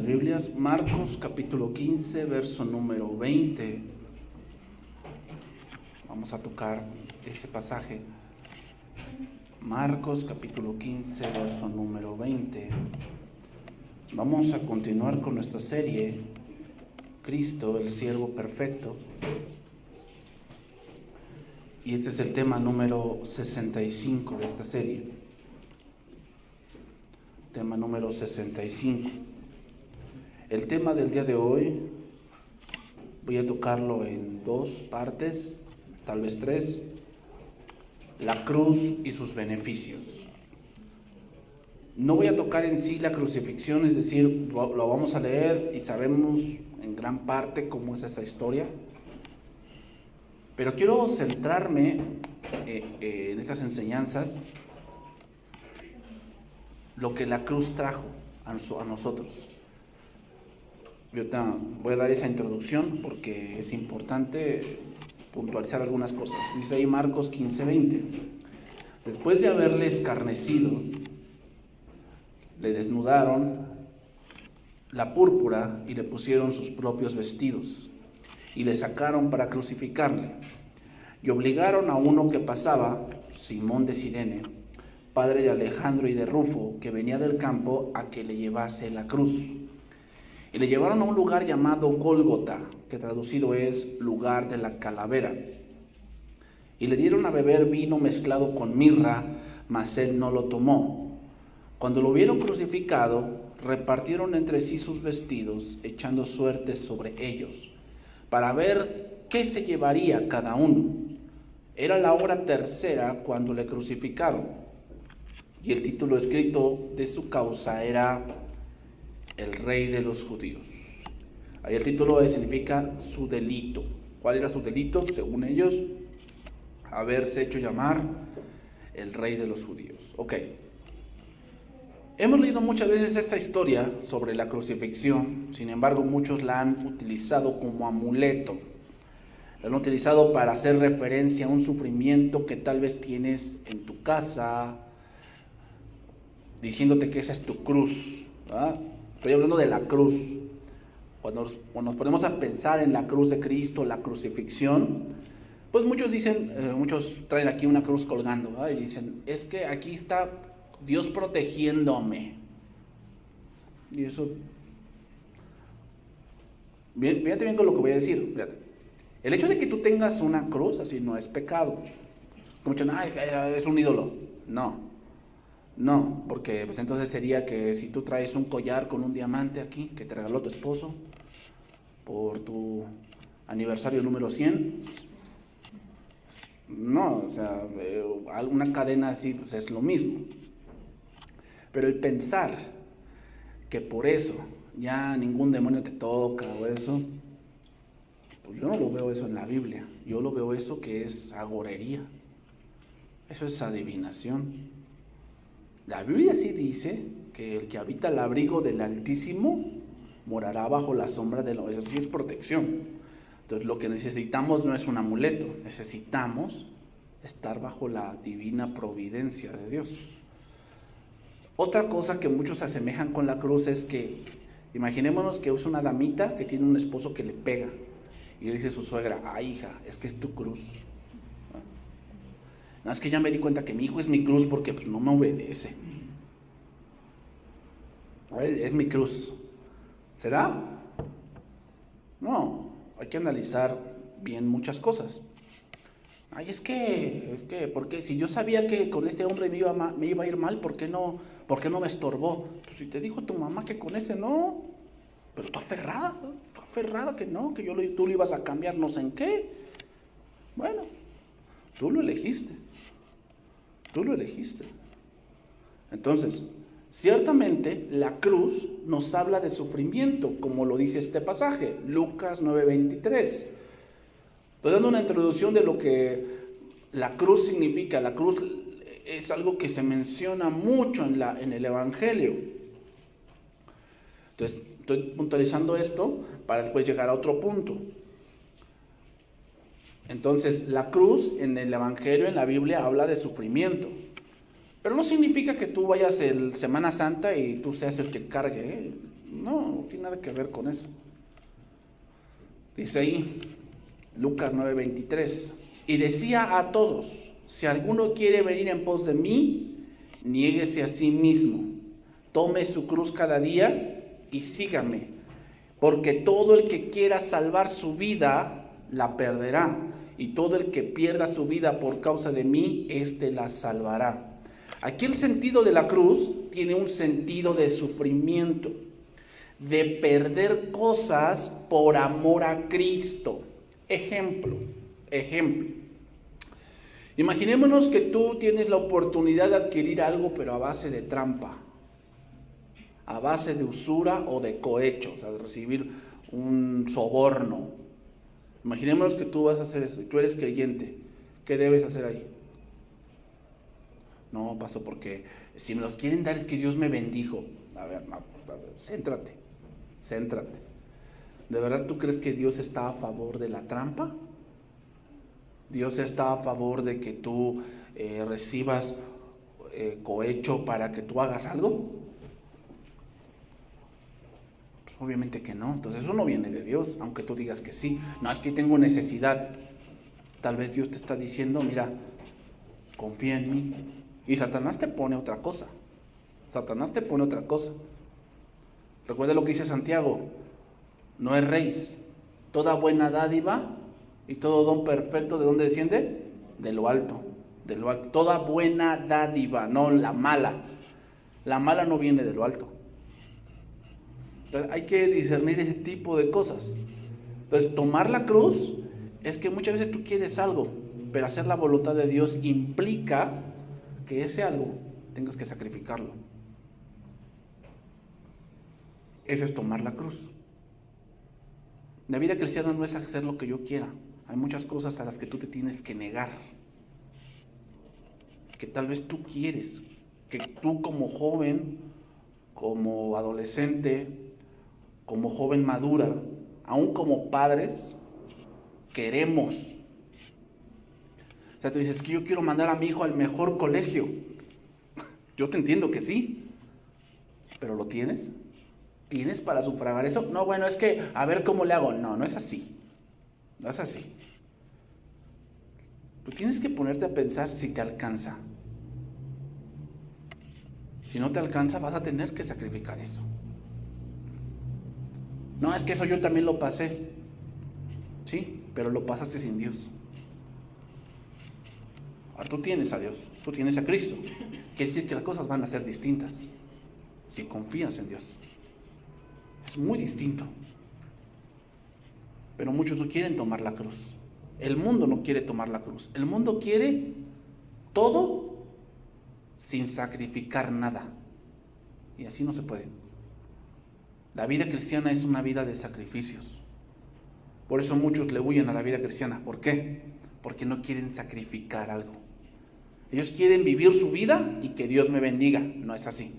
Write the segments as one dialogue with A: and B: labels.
A: nuestras Biblias, Marcos capítulo 15, verso número 20. Vamos a tocar ese pasaje. Marcos capítulo 15, verso número 20. Vamos a continuar con nuestra serie, Cristo, el siervo perfecto. Y este es el tema número 65 de esta serie. Tema número 65. El tema del día de hoy voy a tocarlo en dos partes, tal vez tres. La cruz y sus beneficios. No voy a tocar en sí la crucifixión, es decir, lo vamos a leer y sabemos en gran parte cómo es esa historia. Pero quiero centrarme en estas enseñanzas, lo que la cruz trajo a nosotros. Yo voy a dar esa introducción porque es importante puntualizar algunas cosas. Dice ahí Marcos 15:20. Después de haberle escarnecido, le desnudaron la púrpura y le pusieron sus propios vestidos y le sacaron para crucificarle. Y obligaron a uno que pasaba, Simón de Cirene, padre de Alejandro y de Rufo, que venía del campo, a que le llevase la cruz. Y le llevaron a un lugar llamado Gólgota, que traducido es lugar de la calavera. Y le dieron a beber vino mezclado con mirra, mas él no lo tomó. Cuando lo vieron crucificado, repartieron entre sí sus vestidos, echando suertes sobre ellos, para ver qué se llevaría cada uno. Era la hora tercera cuando le crucificaron. Y el título escrito de su causa era El Rey de los Judíos. Ahí el título significa su delito. ¿Cuál era su delito? Según ellos, haberse hecho llamar el Rey de los Judíos. Ok. Hemos leído muchas veces esta historia sobre la crucifixión, sin embargo muchos la han utilizado como amuleto. La han utilizado para hacer referencia a un sufrimiento que tal vez tienes en tu casa, diciéndote que esa es tu cruz, ¿verdad? Estoy hablando de la cruz. Cuando nos ponemos a pensar en la cruz de Cristo, la crucifixión, pues muchos dicen, muchos traen aquí una cruz colgando, ¿verdad? Y dicen, es que aquí está Dios protegiéndome. Y eso, fíjate bien con lo que voy a decir. Fíjate. El hecho de que tú tengas una cruz así no es pecado. Muchos dicen, es un ídolo. No, porque pues entonces sería que si tú traes un collar con un diamante aquí que te regaló tu esposo por tu aniversario número 100, no, o sea, alguna cadena así pues es lo mismo. Pero el pensar que por eso ya ningún demonio te toca o eso, pues yo no lo veo eso en la Biblia. Yo lo veo eso que es agorería. Eso es adivinación. La Biblia sí dice que el que habita al abrigo del Altísimo morará bajo la sombra del Altísimo. Eso sí es protección. Entonces lo que necesitamos no es un amuleto, necesitamos estar bajo la divina providencia de Dios. Otra cosa que muchos asemejan con la cruz es que, imaginémonos que es una damita que tiene un esposo que le pega y le dice a su suegra, ay hija, es que es tu cruz. No, es que ya me di cuenta que mi hijo es mi cruz porque pues no me obedece. Es mi cruz. ¿Será? No, hay que analizar bien muchas cosas. Ay, es que, porque si yo sabía que con este hombre me iba a ir mal, ¿por qué no me estorbó? Pues si te dijo tu mamá que con ese no, pero tú aferrada que no, que tú lo ibas a cambiar no sé en qué. Bueno, tú lo elegiste. Entonces, ciertamente la cruz nos habla de sufrimiento, como lo dice este pasaje, Lucas 9:23. Estoy dando una introducción de lo que la cruz significa. La cruz es algo que se menciona mucho en el Evangelio. Entonces, estoy puntualizando esto para después llegar a otro punto. Entonces, la cruz en el Evangelio, en la Biblia, habla de sufrimiento. Pero no significa que tú vayas el Semana Santa y tú seas el que cargue, ¿eh? No tiene nada que ver con eso. Dice ahí, Lucas 9:23, y decía a todos, si alguno quiere venir en pos de mí, niéguese a sí mismo, tome su cruz cada día y sígame, porque todo el que quiera salvar su vida, la perderá, y todo el que pierda su vida por causa de mí, éste la salvará. Aquí el sentido de la cruz tiene un sentido de sufrimiento, de perder cosas por amor a Cristo. Ejemplo. Imaginémonos que tú tienes la oportunidad de adquirir algo, pero a base de trampa, a base de usura o de cohecho, o sea, de recibir un soborno. Imaginémonos que tú vas a hacer eso y tú eres creyente. ¿Qué debes hacer ahí? No, pastor, porque si me lo quieren dar es que Dios me bendijo. A ver, céntrate. ¿De verdad tú crees que Dios está a favor de la trampa? ¿Dios está a favor de que tú recibas cohecho para que tú hagas algo? Pues obviamente que no. Entonces eso no viene de Dios, aunque tú digas que sí. No, es que tengo necesidad. Tal vez Dios te está diciendo, mira, confía en mí. Y Satanás te pone otra cosa. Recuerda lo que dice Santiago, no erréis, toda buena dádiva y todo don perfecto, ¿de dónde desciende? De lo alto. Toda buena dádiva, no la mala. La mala no viene de lo alto. Entonces hay que discernir ese tipo de cosas. Entonces tomar la cruz es que muchas veces tú quieres algo, pero hacer la voluntad de Dios implica que ese algo tengas que sacrificarlo. Eso es tomar la cruz. La vida cristiana no es hacer lo que yo quiera. Hay muchas cosas a las que tú te tienes que negar, que tal vez tú quieres, que tú como joven, como adolescente, como joven madura, aún como padres, queremos. O sea, tú dices que yo quiero mandar a mi hijo al mejor colegio. Yo te entiendo que sí, pero ¿lo tienes? ¿Tienes para sufragar eso? No, bueno, es que a ver cómo le hago. No, no es así. No es así. Tú tienes que ponerte a pensar si te alcanza. Si no te alcanza, vas a tener que sacrificar eso. No, es que eso yo también lo pasé. Sí, pero lo pasaste sin Dios. Ahora tú tienes a Dios, tú tienes a Cristo. Quiere decir que las cosas van a ser distintas si confías en Dios. Es muy distinto. Pero muchos no quieren tomar la cruz. El mundo no quiere tomar la cruz. El mundo quiere todo sin sacrificar nada. Y así no se puede. La vida cristiana es una vida de sacrificios. Por eso muchos le huyen a la vida cristiana. ¿Por qué? Porque no quieren sacrificar algo. Ellos quieren vivir su vida y que Dios me bendiga. No es así.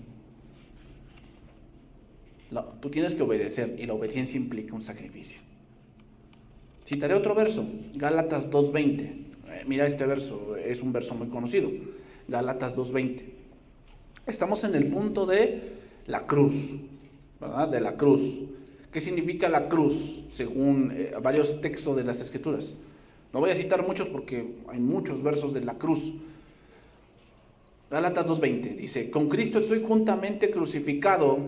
A: Tú tienes que obedecer y la obediencia implica un sacrificio. Citaré otro verso, Gálatas 2:20. Mira este verso, es un verso muy conocido. Gálatas 2:20. Estamos en el punto de la cruz, ¿verdad? De la cruz. ¿Qué significa la cruz? Según varios textos de las Escrituras. No voy a citar muchos porque hay muchos versos de la cruz. Gálatas 2:20 dice: con Cristo estoy juntamente crucificado,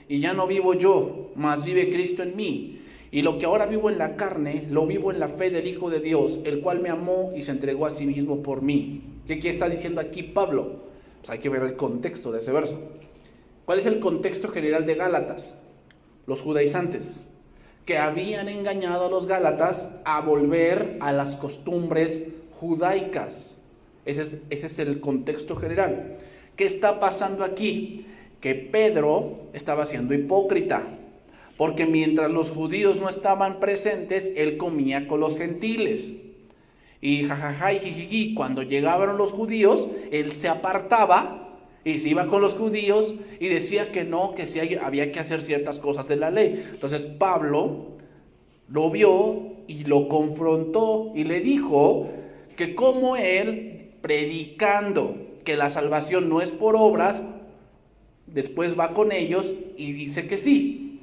A: y ya no vivo yo, mas vive Cristo en mí. Y lo que ahora vivo en la carne, lo vivo en la fe del Hijo de Dios, el cual me amó y se entregó a sí mismo por mí. ¿Qué está diciendo aquí Pablo? Pues hay que ver el contexto de ese verso. ¿Cuál es el contexto general de Gálatas? Los judaizantes, que habían engañado a los gálatas a volver a las costumbres judaicas. Ese es el contexto general. ¿Qué está pasando aquí? Que Pedro estaba siendo hipócrita, porque mientras los judíos no estaban presentes, él comía con los gentiles. Y jajaja y jijiji, cuando llegaban los judíos, él se apartaba y se iba con los judíos y decía que no, que sí había que hacer ciertas cosas de la ley. Entonces Pablo lo vio y lo confrontó y le dijo que como él, predicando que la salvación no es por obras, después va con ellos y dice que sí.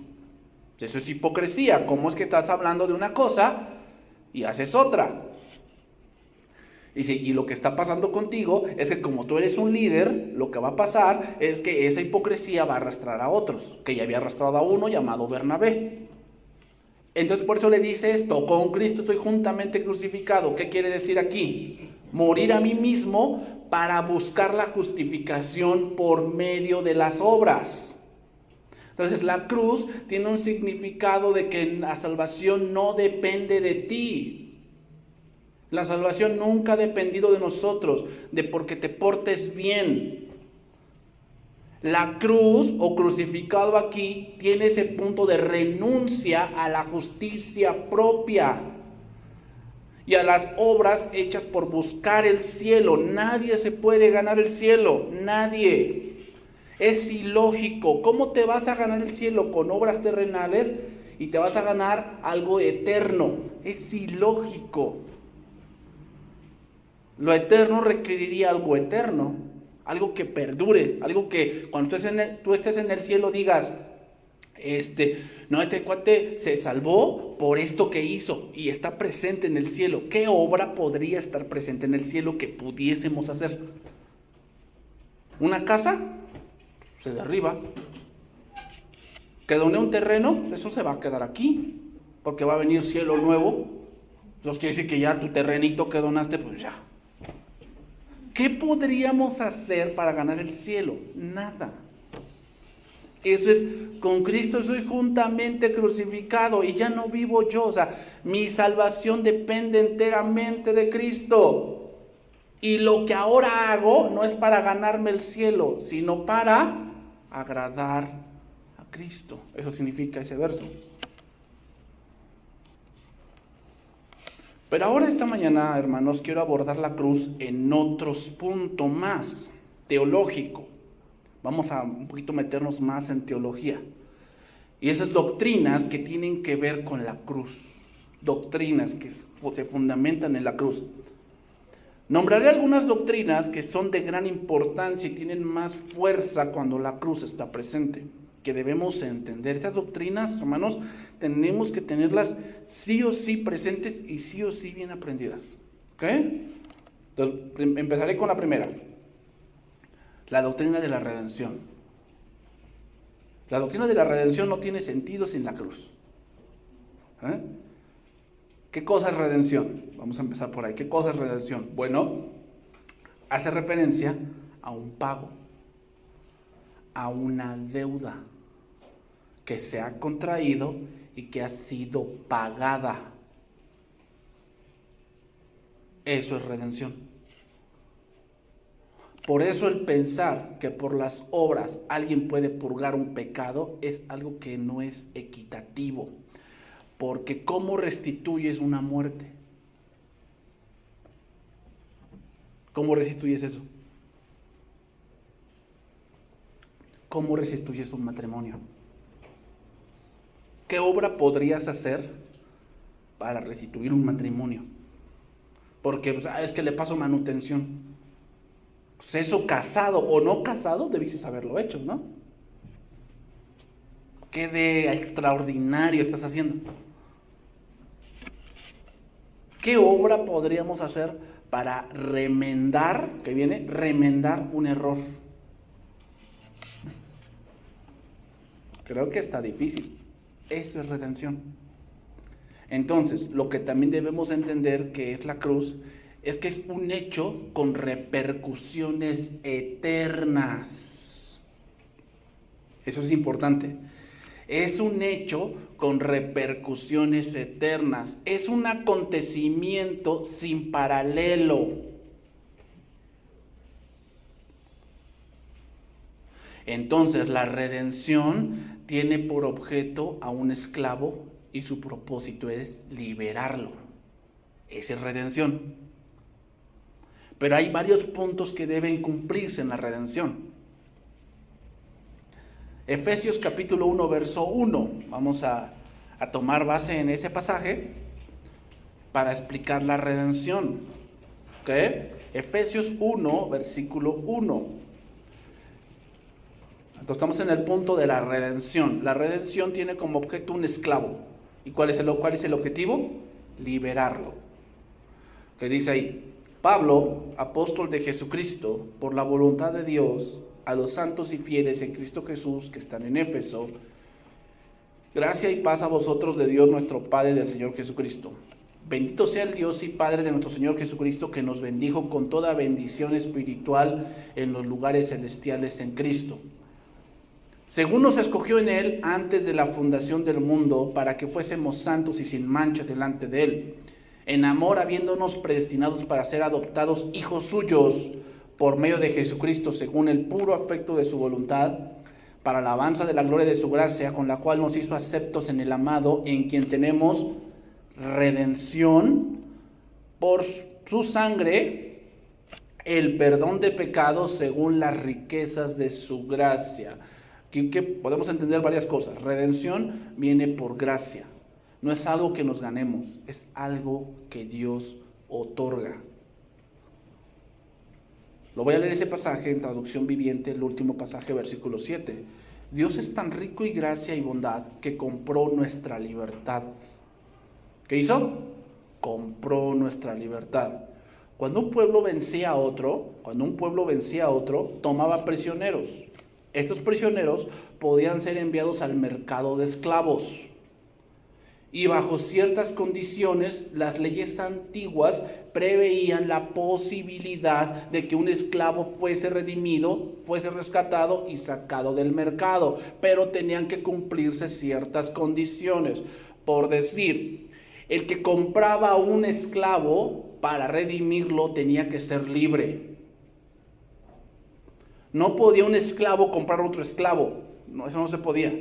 A: Eso es hipocresía. ¿Cómo es que estás hablando de una cosa y haces otra? Y lo que está pasando contigo es que como tú eres un líder, lo que va a pasar es que esa hipocresía va a arrastrar a otros, que ya había arrastrado a uno llamado Bernabé. Entonces por eso le dice esto: con Cristo estoy juntamente crucificado. ¿Qué quiere decir aquí? Morir a mí mismo para buscar la justificación por medio de las obras. Entonces la cruz tiene un significado de que la salvación no depende de ti. La salvación nunca ha dependido de nosotros, de porque te portes bien. La cruz o crucificado aquí tiene ese punto de renuncia a la justicia propia y a las obras hechas por buscar el cielo. Nadie se puede ganar el cielo, nadie. Es ilógico. ¿Cómo te vas a ganar el cielo con obras terrenales y te vas a ganar algo eterno? Es ilógico. Lo eterno requeriría algo eterno, algo que perdure, algo que cuando tú estés en el cielo digas, no, este cuate se salvó por esto que hizo y está presente en el cielo. ¿Qué obra podría estar presente en el cielo que pudiésemos hacer? ¿Una casa? Se derriba. ¿Que doné un terreno? Eso se va a quedar aquí, porque va a venir cielo nuevo. Entonces quiere decir que ya tu terrenito que donaste, pues ya. ¿Qué podríamos hacer para ganar el cielo? Nada. Eso es, con Cristo soy juntamente crucificado y ya no vivo yo. O sea, mi salvación depende enteramente de Cristo. Y lo que ahora hago no es para ganarme el cielo, sino para agradar a Cristo. Eso significa ese verso. Pero ahora esta mañana, hermanos, quiero abordar la cruz en otros puntos más teológico. Vamos a un poquito meternos más en teología. Y esas doctrinas que tienen que ver con la cruz. Doctrinas que se fundamentan en la cruz. Nombraré algunas doctrinas que son de gran importancia y tienen más fuerza cuando la cruz está presente, que debemos entender. Estas doctrinas, hermanos, tenemos que tenerlas sí o sí presentes y sí o sí bien aprendidas. ¿Ok? Entonces, empezaré con la primera. La doctrina de la redención. La doctrina de la redención no tiene sentido sin la cruz. ¿Qué cosa es redención? Vamos a empezar por ahí. ¿Qué cosa es redención? Bueno, hace referencia a un pago, a una deuda que se ha contraído y que ha sido pagada. Eso es redención. Por eso el pensar que por las obras alguien puede purgar un pecado es algo que no es equitativo. Porque ¿cómo restituyes una muerte? ¿Cómo restituyes eso? ¿Cómo restituyes un matrimonio? ¿Qué obra podrías hacer para restituir un matrimonio? Porque pues, es que le paso manutención. Pues eso, casado o no casado, debiste haberlo hecho, ¿no? ¿Qué de extraordinario estás haciendo? ¿Qué obra podríamos hacer para remendar, que viene, remendar un error? Creo que está difícil. Eso es redención. Entonces, lo que también debemos entender que es la cruz, es que es un hecho con repercusiones eternas. Eso es importante. Es un hecho con repercusiones eternas. Es un acontecimiento sin paralelo. Entonces, la redención tiene por objeto a un esclavo y su propósito es liberarlo. Esa es redención. Pero hay varios puntos que deben cumplirse en la redención. Efesios capítulo 1, verso 1. Vamos a tomar base en ese pasaje para explicar la redención. ¿Ok? Efesios 1, versículo 1. Entonces estamos en el punto de la redención. La redención tiene como objeto un esclavo. ¿Y cuál es el objetivo? Liberarlo. Que dice ahí, Pablo, apóstol de Jesucristo, por la voluntad de Dios, a los santos y fieles en Cristo Jesús que están en Éfeso, gracia y paz a vosotros de Dios nuestro Padre y del Señor Jesucristo. Bendito sea el Dios y Padre de nuestro Señor Jesucristo, que nos bendijo con toda bendición espiritual en los lugares celestiales en Cristo. Según nos escogió en Él antes de la fundación del mundo, para que fuésemos santos y sin mancha delante de Él, en amor habiéndonos predestinados para ser adoptados hijos suyos por medio de Jesucristo, según el puro afecto de su voluntad, para la alabanza de la gloria de su gracia, con la cual nos hizo aceptos en el amado, en quien tenemos redención por su sangre, el perdón de pecados según las riquezas de su gracia. Que podemos entender varias cosas. Redención viene por gracia. No es algo que nos ganemos, es algo que Dios otorga. Lo voy a leer ese pasaje en traducción viviente, el último pasaje, versículo 7. Dios es tan rico en gracia y bondad que compró nuestra libertad. ¿Qué hizo? Compró nuestra libertad. Cuando un pueblo vencía a otro, tomaba prisioneros. Estos prisioneros podían ser enviados al mercado de esclavos. Y bajo ciertas condiciones, las leyes antiguas preveían la posibilidad de que un esclavo fuese redimido, fuese rescatado y sacado del mercado, pero tenían que cumplirse ciertas condiciones. Por decir, el que compraba a un esclavo para redimirlo tenía que ser libre. No podía un esclavo comprar otro esclavo, no, eso no se podía.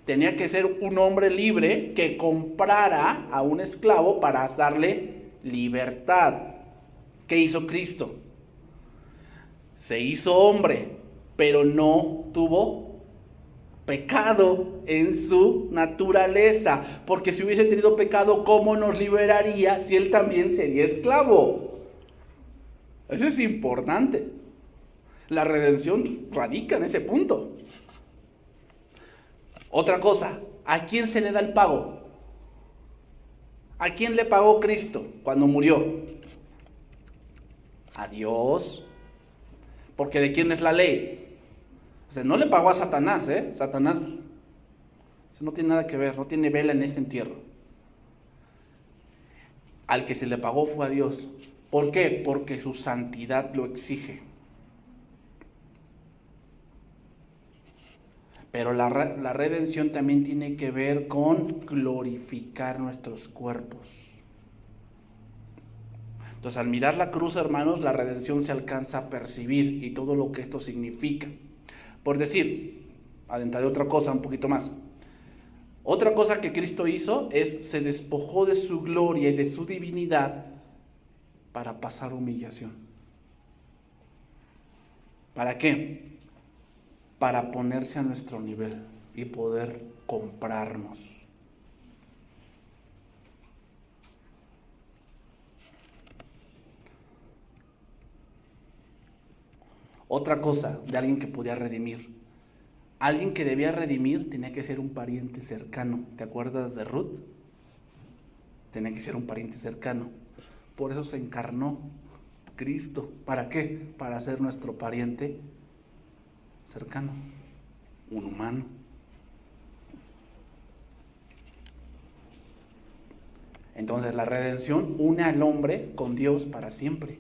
A: Tenía que ser un hombre libre que comprara a un esclavo para darle libertad. ¿Qué hizo Cristo? Se hizo hombre, pero no tuvo pecado en su naturaleza. Porque si hubiese tenido pecado, ¿cómo nos liberaría si él también sería esclavo? Eso es importante. La redención radica en ese punto. Otra cosa, ¿a quién se le da el pago? ¿A quién le pagó Cristo cuando murió? A Dios. Porque ¿de quién es la ley? O sea, no le pagó a Satanás, Satanás eso no tiene nada que ver, no tiene vela en este entierro. Al que se le pagó fue a Dios. ¿Por qué? Porque su santidad lo exige. Pero la redención también tiene que ver con glorificar nuestros cuerpos. Entonces, al mirar la cruz, hermanos, la redención se alcanza a percibir y todo lo que esto significa. Por decir, adentraré otra cosa un poquito más. Otra cosa que Cristo hizo es, se despojó de su gloria y de su divinidad para pasar humillación. ¿Para qué? Para ponerse a nuestro nivel y poder comprarnos. Otra cosa de alguien que podía redimir. Alguien que debía redimir tenía que ser un pariente cercano. ¿Te acuerdas de Ruth? Tenía que ser un pariente cercano. Por eso se encarnó Cristo. ¿Para qué? Para ser nuestro pariente cercano, un humano. Entonces la redención une al hombre con Dios para siempre.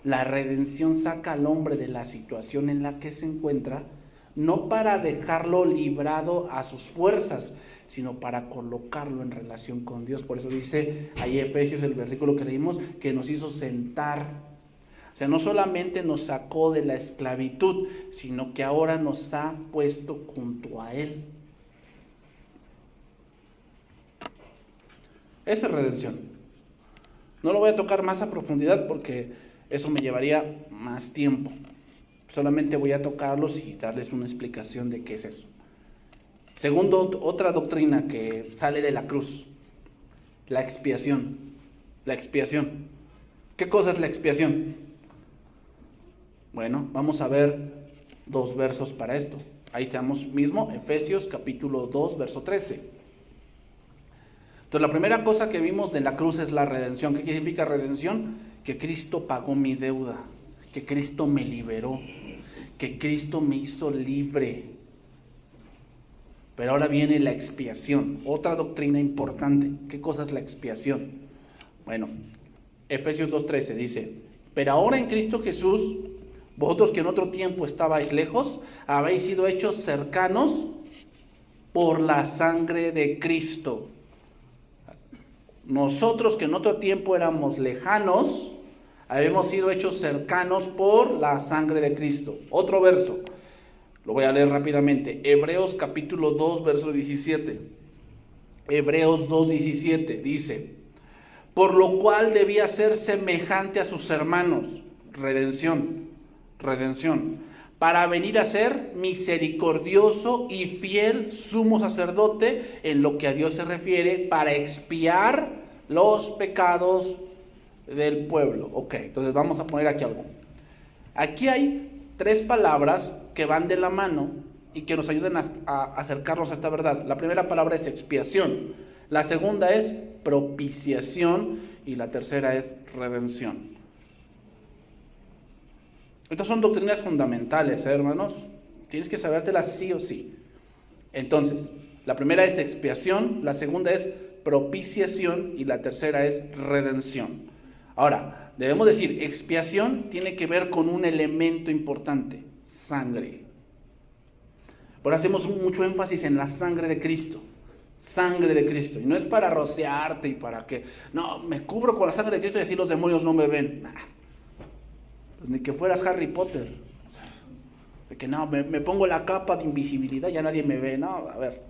A: La redención saca al hombre de la situación en la que se encuentra, no para dejarlo librado a sus fuerzas, sino para colocarlo en relación con Dios. Por eso dice ahí Efesios, el versículo que leímos, que nos hizo sentar. O sea, no solamente nos sacó de la esclavitud, sino que ahora nos ha puesto junto a Él. Eso es redención. No lo voy a tocar más a profundidad porque eso me llevaría más tiempo. Solamente voy a tocarlos y darles una explicación de qué es eso. Segundo, otra doctrina que sale de la cruz, la expiación. La expiación. ¿Qué cosa es la expiación? Bueno, vamos a ver dos versos para esto. Ahí estamos mismo, Efesios capítulo 2, verso 13. Entonces la primera cosa que vimos de la cruz es la redención. ¿Qué significa redención? Que Cristo pagó mi deuda, que Cristo me liberó, que Cristo me hizo libre. Pero ahora viene la expiación, otra doctrina importante. ¿Qué cosa es la expiación? Bueno, Efesios 2:13 dice: pero ahora en Cristo Jesús, vosotros que en otro tiempo estabais lejos, habéis sido hechos cercanos por la sangre de Cristo. Nosotros que en otro tiempo éramos lejanos, habíamos sido hechos cercanos por la sangre de Cristo. Otro verso, lo voy a leer rápidamente. Hebreos capítulo 2, verso 17. Hebreos 2:17 dice: por lo cual debía ser semejante a sus hermanos, redención, para venir a ser misericordioso y fiel sumo sacerdote en lo que a Dios se refiere, para expiar los pecados del pueblo. Ok, entonces vamos a poner aquí algo. Aquí hay 3 palabras que van de la mano y que nos ayudan a acercarnos a esta verdad. La primera palabra es expiación, la segunda es propiciación y la tercera es redención. Estas son doctrinas fundamentales, hermanos. Tienes que sabértelas sí o sí. Entonces, la primera es expiación, la segunda es propiciación y la tercera es redención. Ahora, debemos decir, expiación tiene que ver con un elemento importante, sangre. Por eso hacemos mucho énfasis en la sangre de Cristo. Sangre de Cristo. Y no es para rociarte y para que, no, me cubro con la sangre de Cristo y así los demonios no me ven. Nah. Pues ni que fueras Harry Potter. O sea, de que no, me pongo la capa de invisibilidad, ya nadie me ve. No, a ver,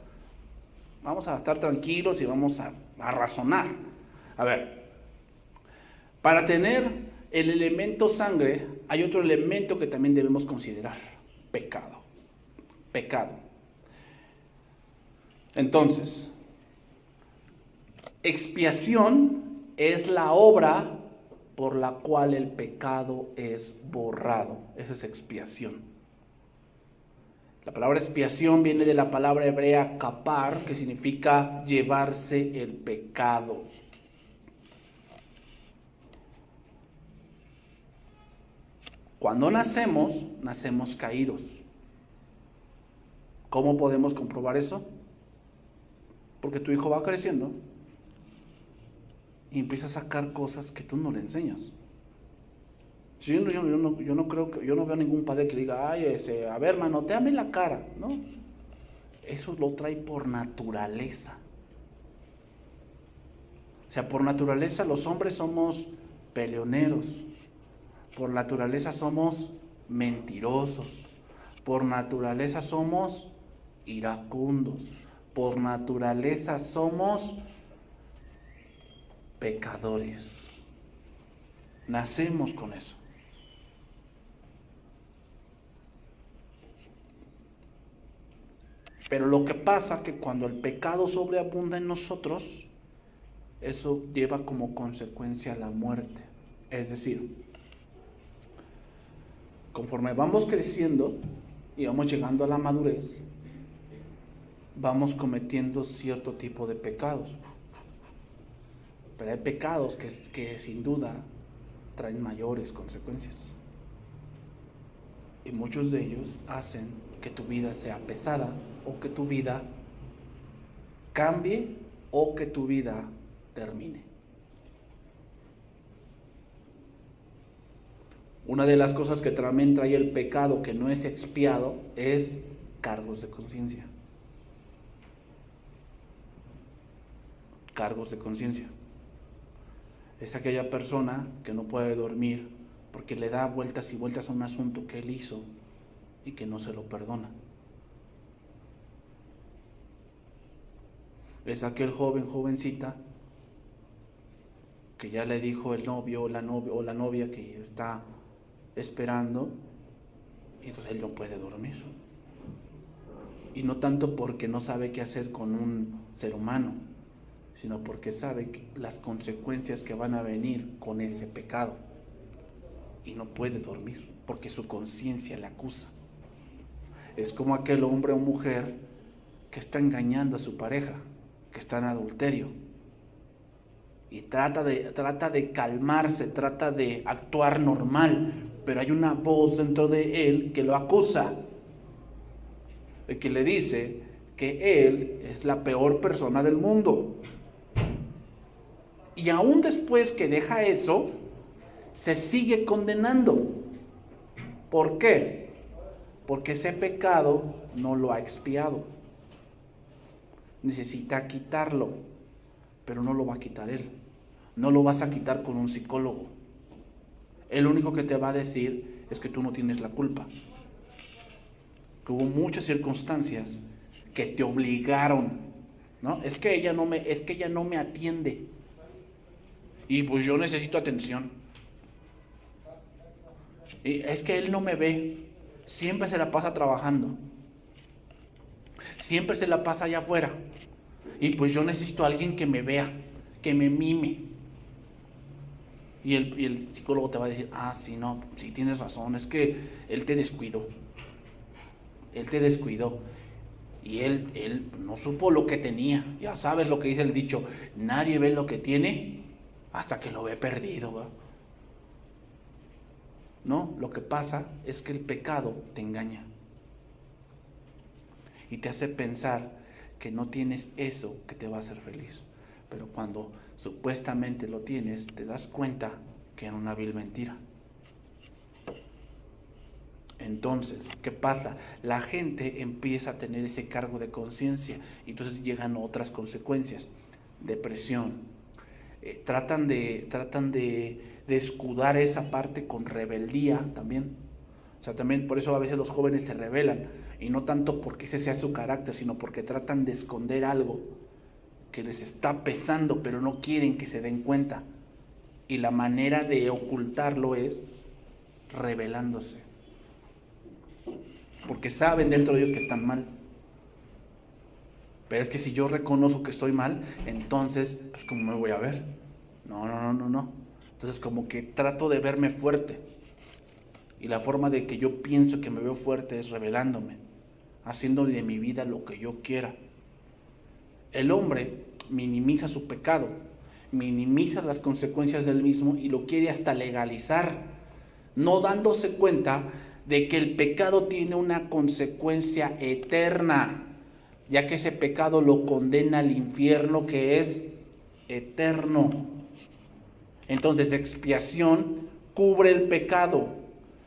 A: vamos a estar tranquilos y vamos a razonar. A ver, para tener el elemento sangre, hay otro elemento que también debemos considerar: pecado. Pecado. Entonces, expiación es la obra por la cual el pecado es borrado. Esa es expiación. La palabra expiación viene de la palabra hebrea kapar, que significa llevarse el pecado. Cuando nacemos, nacemos caídos. ¿Cómo podemos comprobar eso? Porque tu hijo va creciendo y empieza a sacar cosas que tú no le enseñas. Yo no veo ningún padre que diga, ay, a ver, manotéame la cara, ¿no? Eso lo trae por naturaleza. O sea, por naturaleza los hombres somos peleoneros, por naturaleza somos mentirosos, por naturaleza somos iracundos, por naturaleza somos pecadores. Nacemos con eso. Pero lo que pasa es que cuando el pecado sobreabunda en nosotros, eso lleva como consecuencia la muerte. Es decir, conforme vamos creciendo y vamos llegando a la madurez, vamos cometiendo cierto tipo de pecados. Pero hay pecados que sin duda traen mayores consecuencias. Y muchos de ellos hacen que tu vida sea pesada, o que tu vida cambie, o que tu vida termine. Una de las cosas que también trae el pecado que no es expiado es cargos de conciencia. Cargos de conciencia. Es aquella persona que no puede dormir porque le da vueltas y vueltas a un asunto que él hizo y que no se lo perdona. Es aquel jovencita que ya le dijo el novio o la novia que está esperando, y entonces él no puede dormir. Y no tanto porque no sabe qué hacer con un ser humano, sino porque sabe las consecuencias que van a venir con ese pecado. Y no puede dormir porque su conciencia le acusa. Es como aquel hombre o mujer que está engañando a su pareja, que está en adulterio. Y trata de calmarse, trata de actuar normal, pero hay una voz dentro de él que lo acusa, que le dice que él es la peor persona del mundo. Y aún después que deja eso, se sigue condenando. ¿Por qué? Porque ese pecado no lo ha expiado. Necesita quitarlo, pero no lo va a quitar él. No lo vas a quitar con un psicólogo. El único que te va a decir es que tú no tienes la culpa. Que hubo muchas circunstancias que te obligaron, ¿no? Es que ella no me atiende. Y pues yo necesito atención. Y es que él no me ve. Siempre se la pasa trabajando. Siempre se la pasa allá afuera. Y pues yo necesito a alguien que me vea, que me mime. Y el psicólogo te va a decir, sí, no, sí tienes razón, es que él te descuidó. Él te descuidó. Y él no supo lo que tenía. Ya sabes lo que dice el dicho, nadie ve lo que tiene hasta que lo ve perdido, ¿va? No, lo que pasa es que el pecado te engaña. Y te hace pensar que no tienes eso que te va a hacer feliz. Pero cuando supuestamente lo tienes, te das cuenta que era una vil mentira. Entonces, ¿qué pasa? La gente empieza a tener ese cargo de conciencia y entonces llegan otras consecuencias. Depresión. Tratan de escudar esa parte con rebeldía también. O sea, también por eso a veces los jóvenes se rebelan. Y no tanto porque ese sea su carácter, sino porque tratan de esconder algo que les está pesando, pero no quieren que se den cuenta. Y la manera de ocultarlo es rebelándose. Porque saben dentro de ellos que están mal. Pero es que si yo reconozco que estoy mal, entonces, pues ¿cómo me voy a ver? No. Entonces como que trato de verme fuerte. Y la forma de que yo pienso que me veo fuerte es rebelándome, haciendo de mi vida lo que yo quiera. El hombre minimiza su pecado, minimiza las consecuencias del mismo y lo quiere hasta legalizar, no dándose cuenta de que el pecado tiene una consecuencia eterna, ya que ese pecado lo condena al infierno que es eterno. Entonces, expiación cubre el pecado,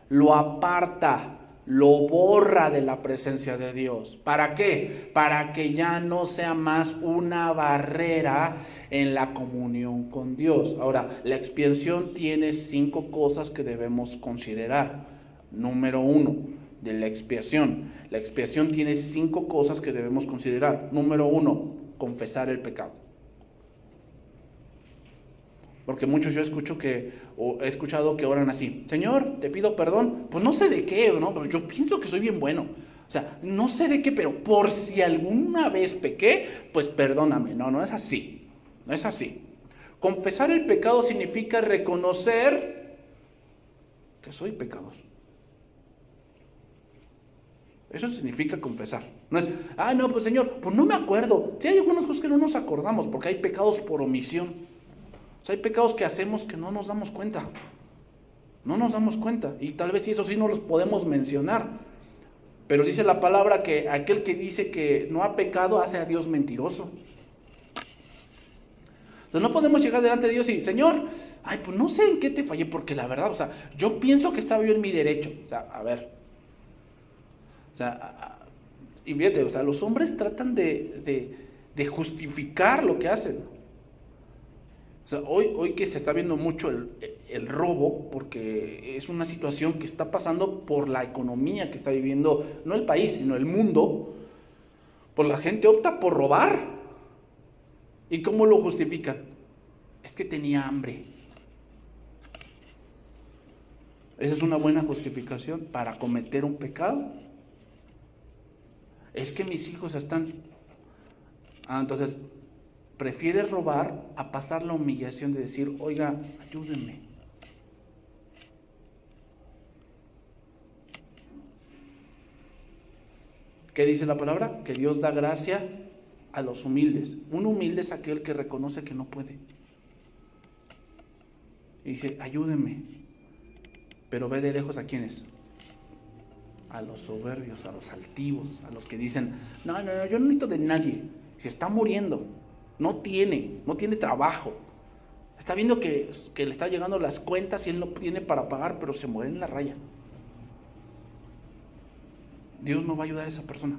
A: lo aparta, lo borra de la presencia de Dios. ¿Para qué? Para que ya no sea más una barrera en la comunión con Dios. Ahora, la expiación tiene 5 cosas que debemos considerar. Número 1, de la expiación. La expiación tiene 5 cosas que debemos considerar. Número 1, confesar el pecado. Porque muchos yo he escuchado que oran así: Señor, te pido perdón, pues no sé de qué, ¿no? Pero yo pienso que soy bien bueno. O sea, no sé de qué, pero por si alguna vez pequé, pues perdóname. No es así. No es así. Confesar el pecado significa reconocer que soy pecador. Eso significa confesar. No es, no, pues Señor, pues no me acuerdo. Sí, hay algunas cosas que no nos acordamos, porque hay pecados por omisión. O sea, hay pecados que hacemos que no nos damos cuenta. No nos damos cuenta. Y tal vez eso sí no los podemos mencionar. Pero dice la palabra que aquel que dice que no ha pecado hace a Dios mentiroso. Entonces no podemos llegar delante de Dios y, Señor, pues no sé en qué te fallé, porque la verdad, o sea, yo pienso que estaba yo en mi derecho. O sea, a ver. O sea, y fíjate, o sea, los hombres tratan de justificar lo que hacen. O sea, hoy que se está viendo mucho el robo, porque es una situación que está pasando por la economía que está viviendo, no el país, sino el mundo, pues la gente opta por robar. ¿Y cómo lo justifican? Es que tenía hambre. ¿Esa es una buena justificación para cometer un pecado? Es que mis hijos están... entonces... prefieres robar a pasar la humillación de decir, oiga, ayúdenme. ¿Qué dice la palabra? Que Dios da gracia a los humildes. Un humilde es aquel que reconoce que no puede. Y dice, ayúdeme. Pero ve de lejos a quiénes. A los soberbios, a los altivos, a los que dicen, no, yo no necesito de nadie. Se está muriendo, no tiene trabajo. Está viendo que le está llegando las cuentas y él no tiene para pagar, pero se muere en la raya. Dios no va a ayudar a esa persona.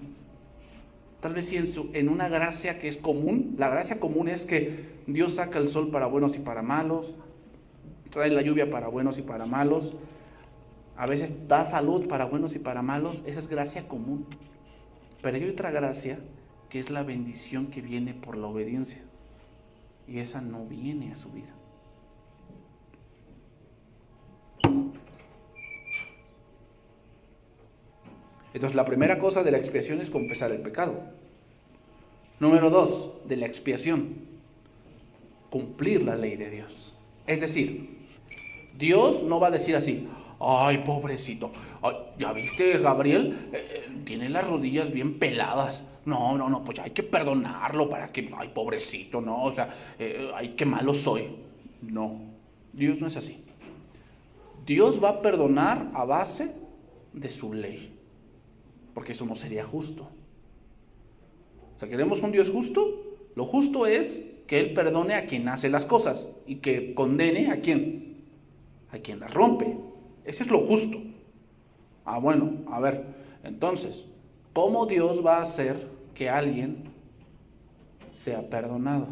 A: Tal vez sí en una gracia que es común. La gracia común es que Dios saca el sol para buenos y para malos, trae la lluvia para buenos y para malos, a veces da salud para buenos y para malos. Esa es gracia común. Pero hay otra gracia que es la bendición que viene por la obediencia, y esa no viene a su vida. Entonces la primera cosa de la expiación es confesar el pecado. Número 2 de la expiación, cumplir la ley de Dios. Es decir, Dios no va a decir así, ay, pobrecito, ay, ¿ya viste, Gabriel? Tiene las rodillas bien peladas. No, pues ya hay que perdonarlo para que, ay, pobrecito, no, o sea, ay, qué malo soy. No, Dios no es así. Dios va a perdonar a base de su ley, porque eso no sería justo. O sea, ¿queremos un Dios justo? Lo justo es que Él perdone a quien hace las cosas y que condene a quien las rompe. Ese es lo justo. Bueno, a ver, entonces, ¿cómo Dios va a hacer que alguien sea perdonado?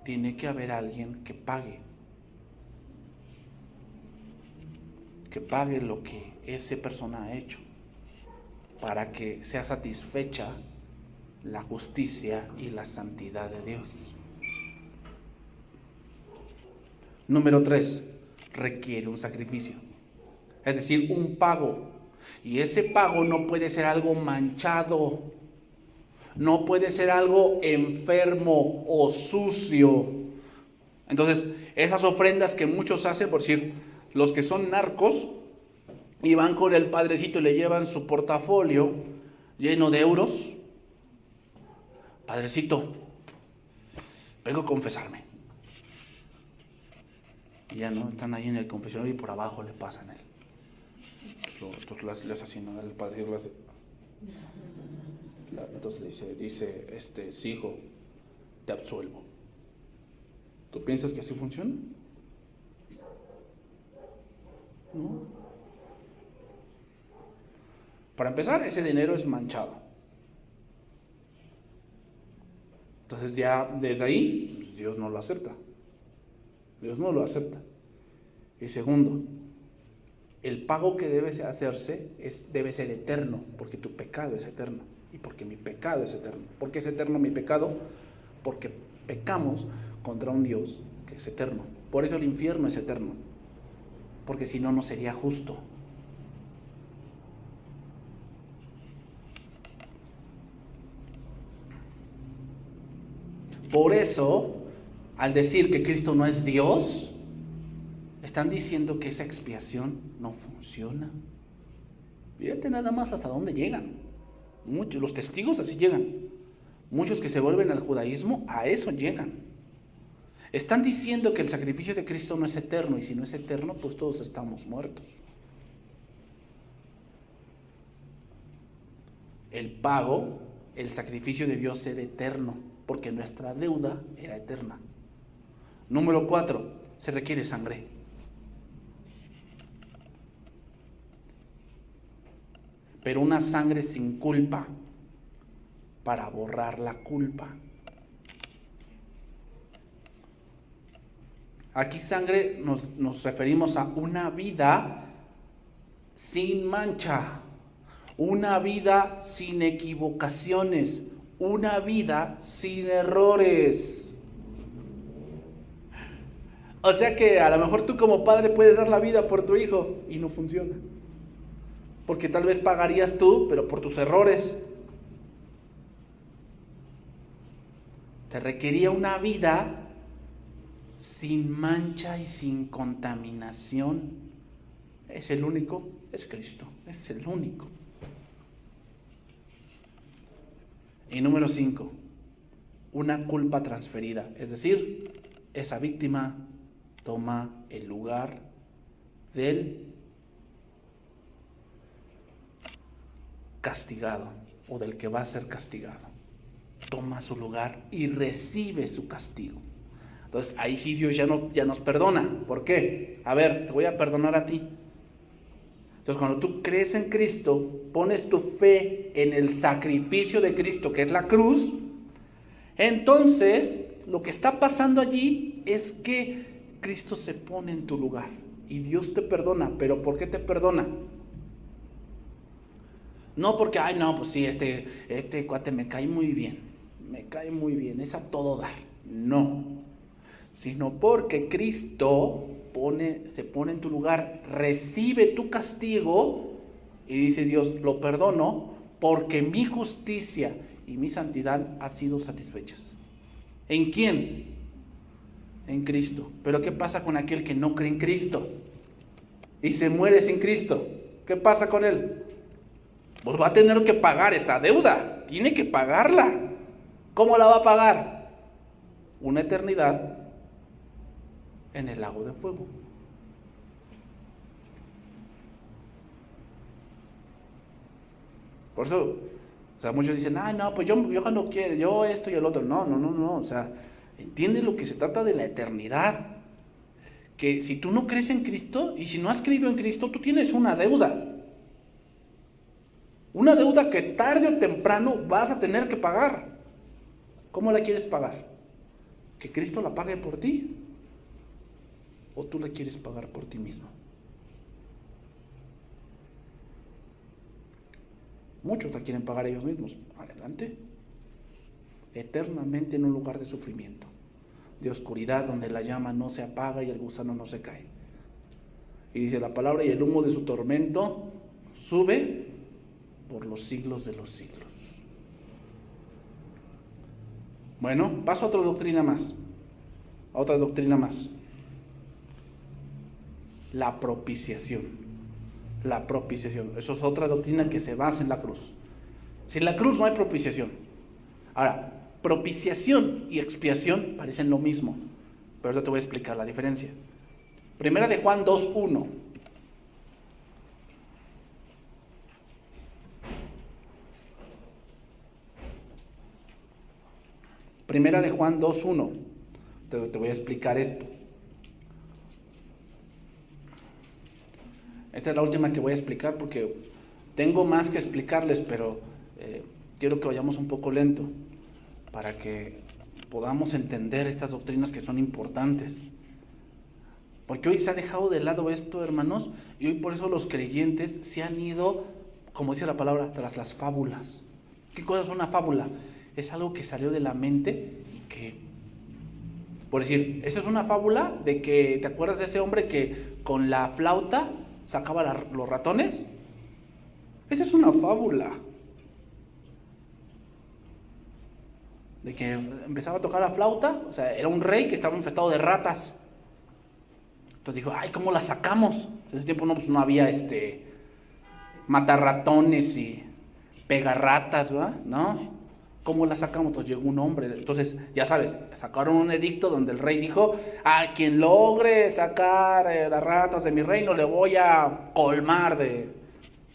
A: Tiene que haber alguien que pague lo que esa persona ha hecho, para que sea satisfecha la justicia y la santidad de Dios. Número 3, requiere un sacrificio, es decir, un pago. Y ese pago no puede ser algo manchado, no puede ser algo enfermo o sucio. Entonces, esas ofrendas que muchos hacen, por decir, los que son narcos y van con el padrecito y le llevan su portafolio lleno de euros. Padrecito, vengo a confesarme. Y ya no, están ahí en el confesionario y por abajo le pasan él. Entonces le hace así, ¿no? El padre lo hace. Entonces le dice, sí, hijo, te absuelvo. ¿Tú piensas que así funciona? No. Para empezar, ese dinero es manchado. Entonces ya desde ahí, pues Dios no lo acepta. Dios no lo acepta. Y segundo, el pago que debe hacerse debe ser eterno, porque tu pecado es eterno y porque mi pecado es eterno. ¿Por qué es eterno mi pecado? Porque pecamos contra un Dios que es eterno. Por eso el infierno es eterno, porque si no, no sería justo. Por eso, al decir que Cristo no es Dios, están diciendo que esa expiación no funciona. Fíjate nada más hasta dónde llegan. Muchos, los testigos así llegan. Muchos que se vuelven al judaísmo, a eso llegan. Están diciendo que el sacrificio de Cristo no es eterno, y si no es eterno, pues todos estamos muertos. El pago, el sacrificio debió ser eterno, porque nuestra deuda era eterna. Número 4, se requiere sangre. Pero una sangre sin culpa, para borrar la culpa. Aquí sangre nos referimos a una vida sin mancha, una vida sin equivocaciones, una vida sin errores. O sea que a lo mejor tú como padre puedes dar la vida por tu hijo y no funciona. Porque tal vez pagarías tú, pero por tus errores. Te requería una vida sin mancha y sin contaminación. es el único, es Cristo, es el único. Y número 5, una culpa transferida, es decir, esa víctima toma el lugar del castigado o del que va a ser castigado. Toma su lugar y recibe su castigo. Entonces ahí sí Dios ya nos perdona. ¿Por qué? A ver, te voy a perdonar a ti. Entonces cuando tú crees en Cristo, pones tu fe en el sacrificio de Cristo, que es la cruz, entonces lo que está pasando allí es que Cristo se pone en tu lugar y Dios te perdona. ¿Pero por qué te perdona? No porque, ay no, pues sí, este cuate me cae muy bien, es a todo dar. No, sino porque Cristo se pone en tu lugar, recibe tu castigo y dice Dios, lo perdono porque mi justicia y mi santidad han sido satisfechas. ¿En quién? En Cristo. Pero ¿qué pasa con aquel que no cree en Cristo y se muere sin Cristo? ¿Qué pasa con él? Pues va a tener que pagar esa deuda, tiene que pagarla. ¿Cómo la va a pagar? Una eternidad en el lago de fuego. Por eso, o sea, muchos dicen, ay no, pues yo no quiero, yo esto y el otro. No, o sea, entiende lo que se trata de la eternidad. Que si tú no crees en Cristo y si no has creído en Cristo, tú tienes una deuda. Una deuda que tarde o temprano vas a tener que pagar. ¿Cómo la quieres pagar? ¿Que Cristo la pague por ti? ¿O tú la quieres pagar por ti mismo? Muchos la quieren pagar ellos mismos. Adelante. Eternamente en un lugar de sufrimiento, de oscuridad, donde la llama no se apaga y el gusano no se cae. Y dice la palabra, y el humo de su tormento sube por los siglos de los siglos. Bueno, paso a otra doctrina más. La propiciación. Eso es otra doctrina que se basa en la cruz. Sin la cruz no hay propiciación. Ahora, propiciación y expiación parecen lo mismo, pero ahora te voy a explicar la diferencia. Primera de Juan 2:1. Primera de Juan 2:1. Te voy a explicar esto. Esta es la última que voy a explicar porque tengo más que explicarles, pero quiero que vayamos un poco lento para que podamos entender estas doctrinas que son importantes. Porque hoy se ha dejado de lado esto, hermanos, y hoy por eso los creyentes se han ido, como dice la palabra, tras las fábulas. ¿Qué cosa es una fábula? Es algo que salió de la mente y que, por decir, eso es una fábula de que, ¿te acuerdas de ese hombre que con la flauta sacaba los ratones? Esa es una fábula. De que empezaba a tocar la flauta, o sea, era un rey que estaba infestado de ratas. Entonces dijo, ay, ¿cómo la sacamos? En ese tiempo no había matarratones y pegarratas, ¿verdad? ¿No? ¿Cómo la sacamos? Entonces llegó un hombre. Entonces, ya sabes, sacaron un edicto donde el rey dijo, a quien logre sacar las ratas de mi reino, le voy a colmar de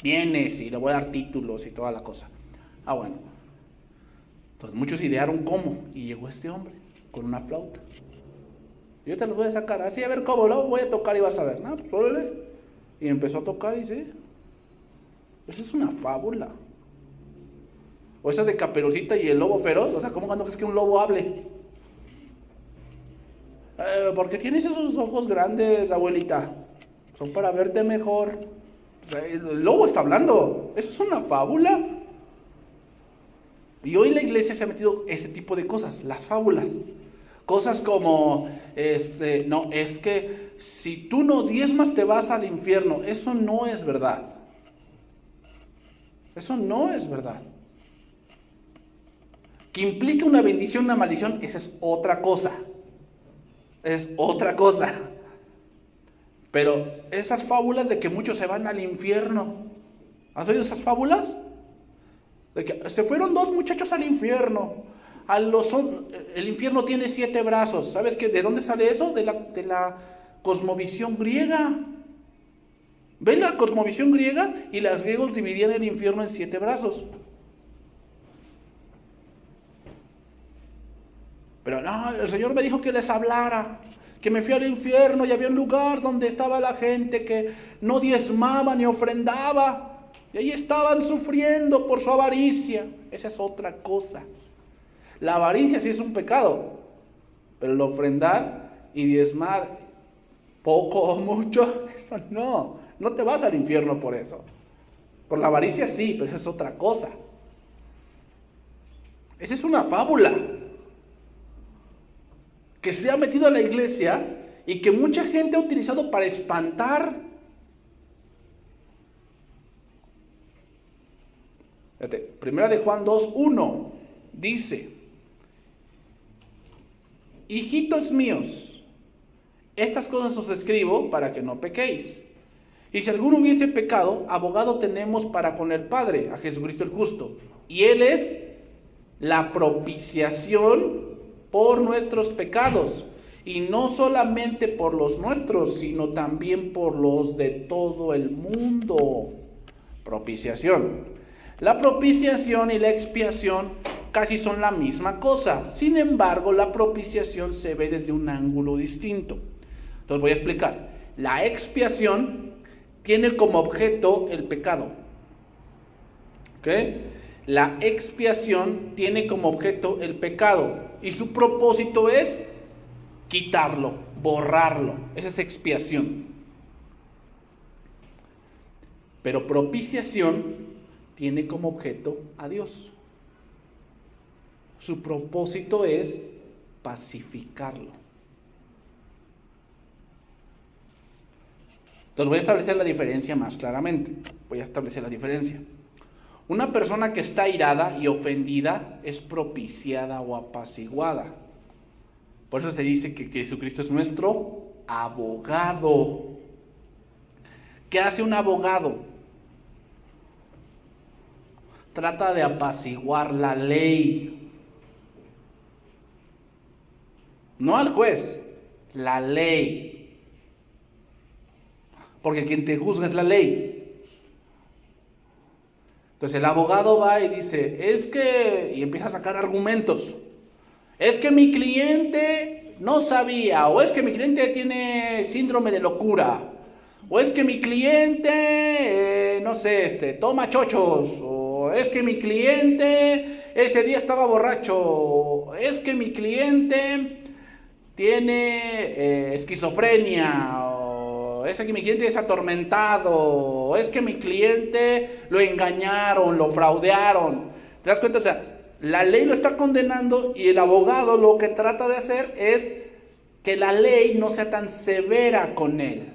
A: bienes y le voy a dar títulos y toda la cosa. Ah, bueno. Entonces muchos idearon cómo, y llegó este hombre con una flauta. Yo te los voy a sacar, así a ver cómo, lo voy a tocar y vas a ver. No, pues órale. Y empezó a tocar y dice, eso es una fábula. O esa de Caperucita y el lobo feroz, o sea, ¿cómo cuando crees que un lobo hable? Porque tienes esos ojos grandes, abuelita, son para verte mejor. O sea, el lobo está hablando, eso es una fábula. Y hoy la iglesia se ha metido ese tipo de cosas, las fábulas. Cosas como, no, es que si tú no diezmas te vas al infierno. Eso no es verdad. Eso no es verdad. Que implica una bendición, una maldición, esa es otra cosa. Es otra cosa. Pero esas fábulas de que muchos se van al infierno, ¿has oído esas fábulas? De que se fueron 2 muchachos al infierno. El infierno tiene 7 brazos. ¿Sabes de dónde sale eso? De la cosmovisión griega. ¿Ven la cosmovisión griega? Y los griegos dividían el infierno en 7 brazos. Pero no, el Señor me dijo que les hablara, que me fui al infierno y había un lugar donde estaba la gente que no diezmaba ni ofrendaba. Y ahí estaban sufriendo por su avaricia. Esa es otra cosa. La avaricia sí es un pecado, pero el ofrendar y diezmar poco o mucho, eso no te vas al infierno por eso. Por la avaricia sí, pero eso es otra cosa. Esa es una fábula que se ha metido a la iglesia y que mucha gente ha utilizado para espantar. Fíjate, Primera de Juan 2:1 dice: hijitos míos, estas cosas os escribo para que no pequéis. Y si alguno hubiese pecado, abogado tenemos para con el Padre, a Jesucristo el justo. Y Él es la propiciación por nuestros pecados. Y no solamente por los nuestros, sino también por los de todo el mundo. Propiciación. La propiciación y la expiación casi son la misma cosa. Sin embargo, la propiciación se ve desde un ángulo distinto. Entonces voy a explicar. La expiación tiene como objeto el pecado. ¿Ok? La expiación tiene como objeto el pecado. Y su propósito es quitarlo, borrarlo. Esa es expiación. Pero propiciación tiene como objeto a Dios. Su propósito es pacificarlo. Entonces voy a establecer la diferencia más claramente. Voy a establecer la diferencia. Una persona que está irada y ofendida es propiciada o apaciguada. Por eso se dice que Jesucristo es nuestro abogado. ¿Qué hace un abogado? Trata de apaciguar la ley. No al juez, la ley. Porque quien te juzga es la ley. Entonces el abogado va y dice, y empieza a sacar argumentos. Es que mi cliente no sabía, o es que mi cliente tiene síndrome de locura, o es que mi cliente, toma chochos, o es que mi cliente ese día estaba borracho, o es que mi cliente tiene esquizofrenia, o es que mi cliente es atormentado, o es que mi cliente lo engañaron, lo fraudearon. ¿Te das cuenta? O sea, la ley lo está condenando y el abogado lo que trata de hacer es que la ley no sea tan severa con él.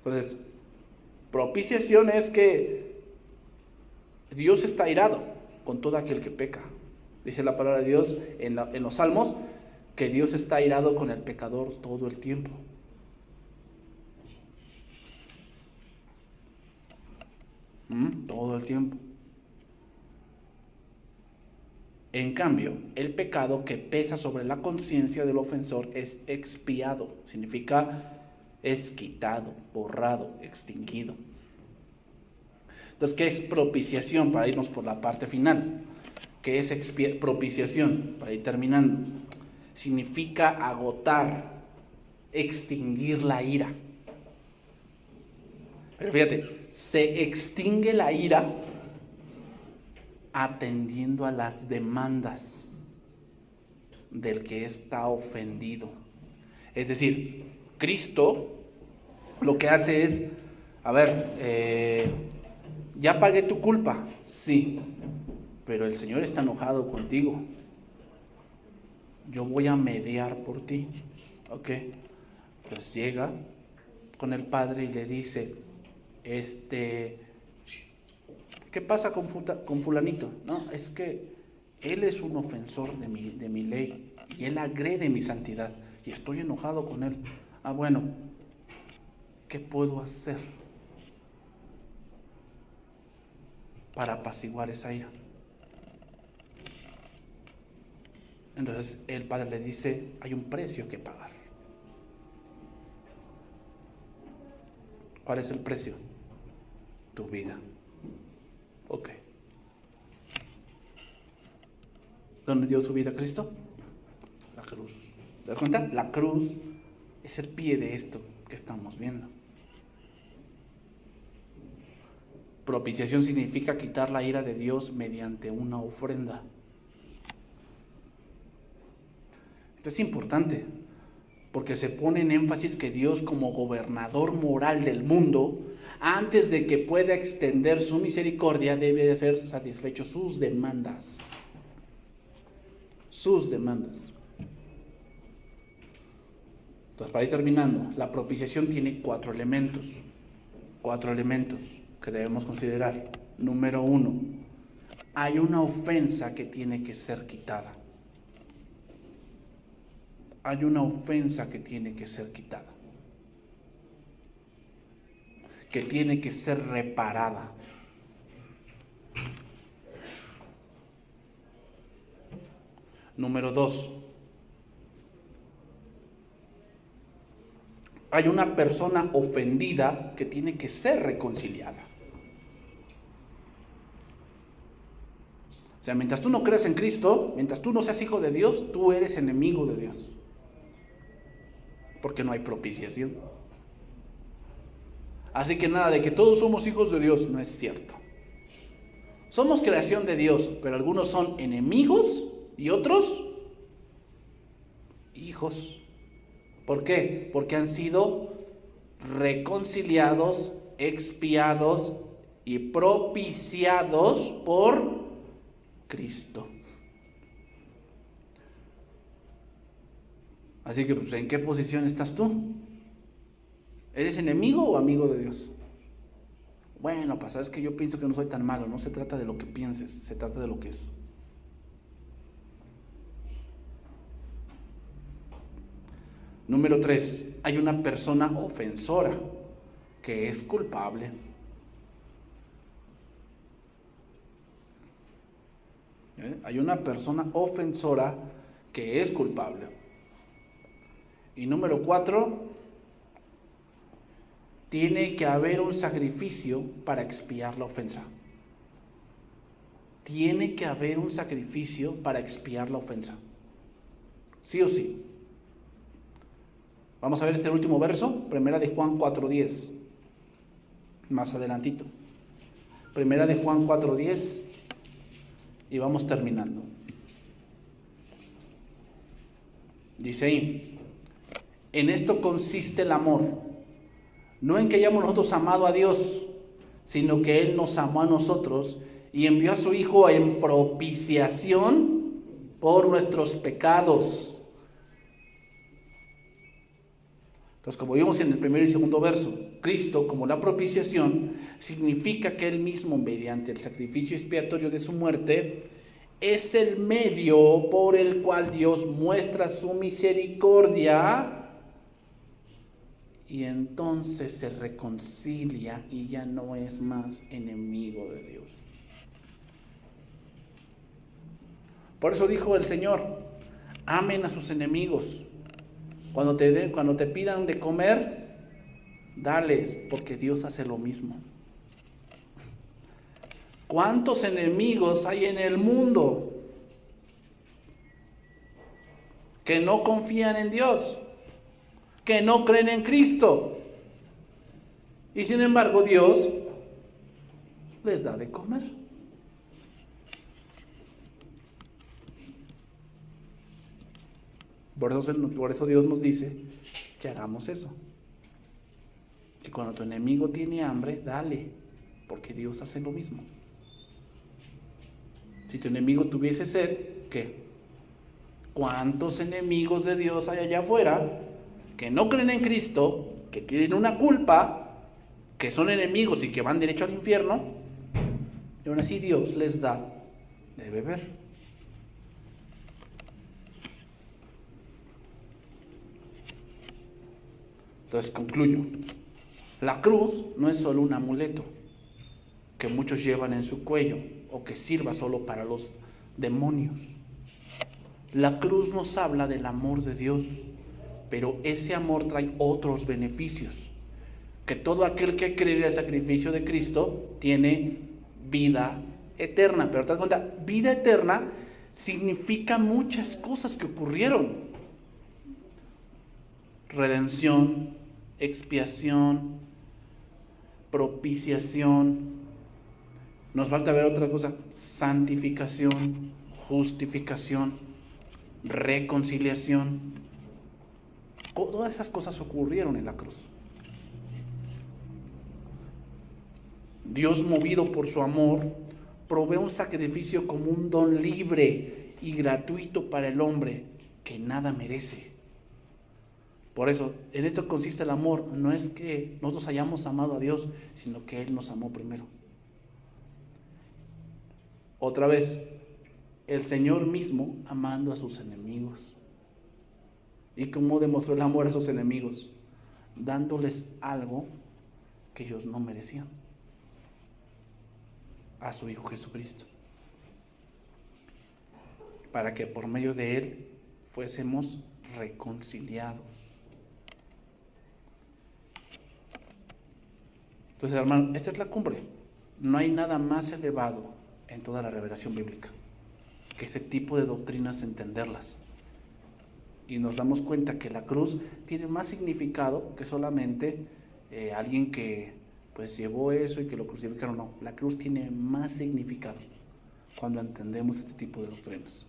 A: Entonces, propiciación es que Dios está airado con todo aquel que peca. Dice la palabra de Dios en los Salmos que Dios está airado con el pecador todo el tiempo. Todo el tiempo. En cambio, el pecado que pesa sobre la conciencia del ofensor es expiado. Significa es quitado, borrado, extinguido. Entonces, ¿qué es propiciación? Para irnos por la parte final. ¿Qué es propiciación? Para ir terminando. Significa agotar, extinguir la ira. Pero fíjate, se extingue la ira atendiendo a las demandas del que está ofendido. Es decir, Cristo lo que hace es, ya pagué tu culpa, sí, pero el Señor está enojado contigo. Yo voy a mediar por ti, ¿ok? Pues llega con el Padre y le dice, ¿qué pasa con fulanito? No, es que Él es un ofensor de mi ley y Él agrede mi santidad y estoy enojado con Él. Bueno, ¿qué puedo hacer para apaciguar esa ira? Entonces el padre le dice, hay un precio que pagar. ¿Cuál es el precio? Tu vida. Ok. ¿Dónde dio su vida Cristo? La cruz. ¿Te das cuenta? La cruz es el pie de esto que estamos viendo. Propiciación significa quitar la ira de Dios mediante una ofrenda. Esto es importante, porque se pone en énfasis que Dios, como gobernador moral del mundo, antes de que pueda extender su misericordia, debe de haber satisfecho sus demandas. Sus demandas. Entonces, para ir terminando, la propiciación tiene cuatro elementos que debemos considerar. Número 1, hay una ofensa que tiene que ser quitada. Hay una ofensa que tiene que ser quitada, que tiene que ser reparada. Número 2, hay una persona ofendida que tiene que ser reconciliada. O sea, mientras tú no creas en Cristo, mientras tú no seas hijo de Dios, tú eres enemigo de Dios. Porque no hay propiciación. Así que nada de que todos somos hijos de Dios, no es cierto. Somos creación de Dios, pero algunos son enemigos y otros hijos. ¿Por qué? Porque han sido reconciliados, expiados y propiciados por Cristo. Así que, pues, ¿en qué posición estás tú? ¿Eres enemigo o amigo de Dios? Bueno, pues es que yo pienso que no soy tan malo. No se trata de lo que pienses, se trata de lo que es. Número 3, hay una persona ofensora que es culpable. Hay una persona ofensora que es culpable. Y número 4, tiene que haber un sacrificio para expiar la ofensa. Tiene que haber un sacrificio para expiar la ofensa. Sí o sí. Vamos a ver este último verso, Primera de Juan 4:10. Más adelantito. Primera de Juan 4:10. Y vamos terminando. Dice ahí: en esto consiste el amor, no en que hayamos nosotros amado a Dios, sino que Él nos amó a nosotros y envió a su Hijo en propiciación por nuestros pecados. Entonces, como vimos en el primero y segundo verso, Cristo, como la propiciación, significa que Él mismo, mediante el sacrificio expiatorio de su muerte, es el medio por el cual Dios muestra su misericordia y entonces se reconcilia y ya no es más enemigo de Dios. Por eso dijo el Señor: amen a sus enemigos. Cuando te pidan de comer, dales, porque Dios hace lo mismo. ¿Cuántos enemigos hay en el mundo que no confían en Dios, que no creen en Cristo? Y sin embargo Dios les da de comer. Por eso Dios nos dice que hagamos eso. Que cuando tu enemigo tiene hambre, dale, porque Dios hace lo mismo. Si tu enemigo tuviese sed, ¿qué? ¿Cuántos enemigos de Dios hay allá afuera que no creen en Cristo, que tienen una culpa, que son enemigos y que van derecho al infierno? Y aún así Dios les da de beber. Entonces concluyo. La cruz no es solo un amuleto que muchos llevan en su cuello o que sirva solo para los demonios. La cruz nos habla del amor de Dios, pero ese amor trae otros beneficios. Que todo aquel que cree en el sacrificio de Cristo tiene vida eterna. Pero te das cuenta, vida eterna significa muchas cosas que ocurrieron. Redención, expiación, propiciación. Nos falta ver otra cosa: santificación, justificación, reconciliación. Todas esas cosas ocurrieron en la cruz. Dios, movido por su amor, provee un sacrificio como un don libre y gratuito para el hombre que nada merece. Por eso, en esto consiste el amor. No es que nosotros hayamos amado a Dios, sino que Él nos amó primero. Otra vez, el Señor mismo amando a sus enemigos. ¿Y cómo demostró el amor a sus enemigos? Dándoles algo que ellos no merecían: a su Hijo Jesucristo, para que por medio de Él fuésemos reconciliados. Entonces, hermano, esta es la cumbre. No hay nada más elevado en toda la revelación bíblica que este tipo de doctrinas, entenderlas. Y nos damos cuenta que la cruz tiene más significado que solamente alguien que pues llevó eso y que lo crucificaron. No, la cruz tiene más significado cuando entendemos este tipo de doctrinas.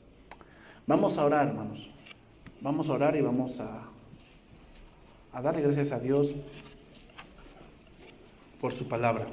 A: Vamos a orar, hermanos. Vamos a orar y vamos a darle gracias a Dios por su palabra.